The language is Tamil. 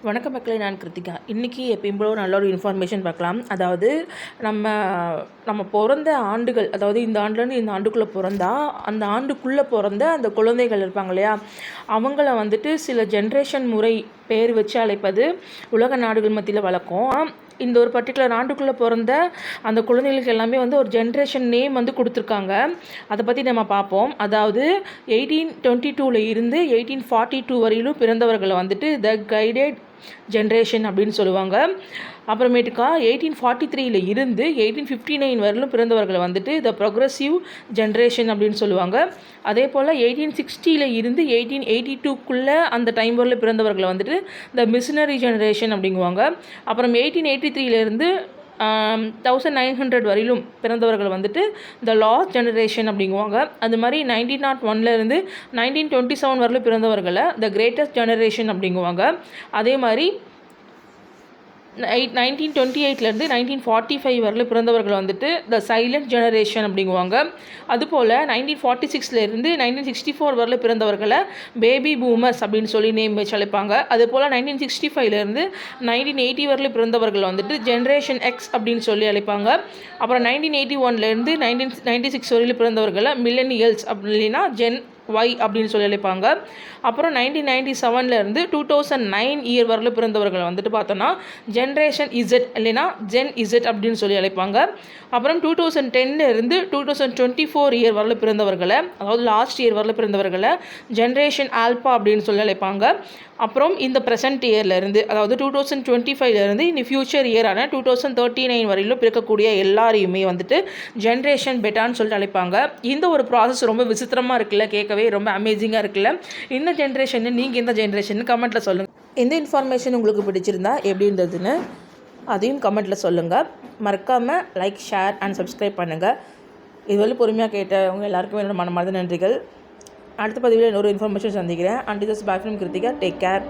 வணக்கம் மக்களே, நான் கிருத்திகா. இன்றைக்கி எப்பயும் போல நல்ல ஒரு இன்ஃபர்மேஷன் பார்க்கலாம். அதாவது நம்ம பிறந்த ஆண்டுகள், அதாவது இந்த ஆண்டுலேருந்து இந்த ஆண்டுக்குள்ளே பிறந்தா அந்த ஆண்டுக்குள்ளே பிறந்த அந்த குழந்தைகள் இருப்பாங்க இல்லையா, அவங்கள வந்துட்டு சில ஜென்ரேஷன் முறை பேர் வச்சு அழைப்பது உலக நாடுகள் மத்தியில் வழக்கம். இந்த ஒரு பர்டிகுலர் ஆண்டுக்குள்ளே பிறந்த அந்த குழந்தைகளுக்கு எல்லாமே வந்து ஒரு ஜென்ரேஷன் நேம் வந்து கொடுத்துருக்காங்க. அதை பற்றி நம்ம பார்ப்போம். அதாவது 1822 இருந்து 1842 வரையிலும் பிறந்தவர்களை வந்துட்டு த கைடட் ஜென்ரேஷன் அப்படின்னு சொல்லுவாங்க. அப்புறமேட்டுக்கா 1843 இருந்து 1859 வரையிலும் பிறந்தவர்களை வந்துட்டு த ப்ரொக்ரெசிவ் ஜென்ரேஷன் அப்படின்னு சொல்லுவாங்க. அதே போல் 1860 இருந்து 1882க்குள்ளே அந்த டைம் வரையில் பிறந்தவர்களை வந்துட்டு த மிஷினரி ஜென்ரேஷன் அப்படிங்குவாங்க. அப்புறம் 1883 இருந்து 1900 வரையிலும் பிறந்தவர்கள் வந்துட்டு த லாஸ்ட் ஜெனரேஷன் அப்படிங்குவாங்க. அது மாதிரி 1901 இருந்து 1927 வரையிலும் பிறந்தவர்களை த கிரேட்டஸ்ட் ஜெனரேஷன் அப்படிங்குவாங்க. அதே மாதிரி 1928 1945 வரையில் பிறந்தவர்கள் வந்துட்டு த சைலண்ட் ஜெனரேஷன் அப்படிங்குவாங்க. அதுபோல் 1946 1964 வரையில் பிறந்தவர்களை பேபி பூமர்ஸ் அப்படின்னு சொல்லி நேம் வச்சு அழைப்பாங்க. அதுபோல் 1965 1980 வரையில் பிறந்தவர்கள் வந்துட்டு ஜென்ரேஷன் எக்ஸ் அப்படின்னு சொல்லி அழைப்பாங்க. அப்புறம் 1981 1996 வரையில் பிறந்தவர்களை மில்லனியல்ஸ் அப்படின்னா ஜென் ஒய் அப்படின்னு சொல்லி அழைப்பாங்க. அப்புறம் 1997 2009 இயர் வரல பிறந்தவர்கள் வந்துட்டு பார்த்தோன்னா ஜென்ரேஷன் இசட் இல்லைன்னா ஜென் இசட் அப்படின்னு சொல்லி அழைப்பாங்க. அப்புறம் 2010 2024 இயர் வரல பிறந்தவர்களை, அதாவது லாஸ்ட் இயர் வரல பிறந்தவர்களை ஜென்ரேஷன் ஆல்பா அப்படின்னு சொல்லி அழைப்பாங்க. அப்புறம் இந்த ப்ரெசன்ட் இயர்லேருந்து, அதாவது 2025 இந்த ஃபியூச்சர் இயரான 2039 வரையிலும் பிறக்கக்கூடிய எல்லாரையுமே வந்துட்டு ஜென்ரேஷன் பெட்டான்னு சொல்லிட்டு அழைப்பாங்க. இந்த ஒரு ப்ராசஸ் ரொம்ப விசித்திரமாக இருக்குல்ல, கேட்கவே ரொம்ப அமேசிங்காக இருக்குல்ல. இந்த ஜென்ரேஷன் நீங்கள் எந்த ஜென்ரேஷன் கமெண்ட்டில் சொல்லுங்கள். எந்த இன்ஃபர்மேஷன் உங்களுக்கு பிடிச்சிருந்தா எப்படி இருந்ததுன்னு அதையும் கமெண்ட்டில் சொல்லுங்கள். மறக்காமல் லைக், ஷேர் அண்ட் சப்ஸ்கிரைப் பண்ணுங்கள். இதுவரை பொறுமையாக கேட்டவங்க எல்லாருக்கும் என்னோட மனமார்ந்த நன்றிகள். அடுத்த பதிவில் இன்னொரு இன்ஃபர்மேஷன் சந்திக்கிறேன். And this bye from Kiruthika. Take care.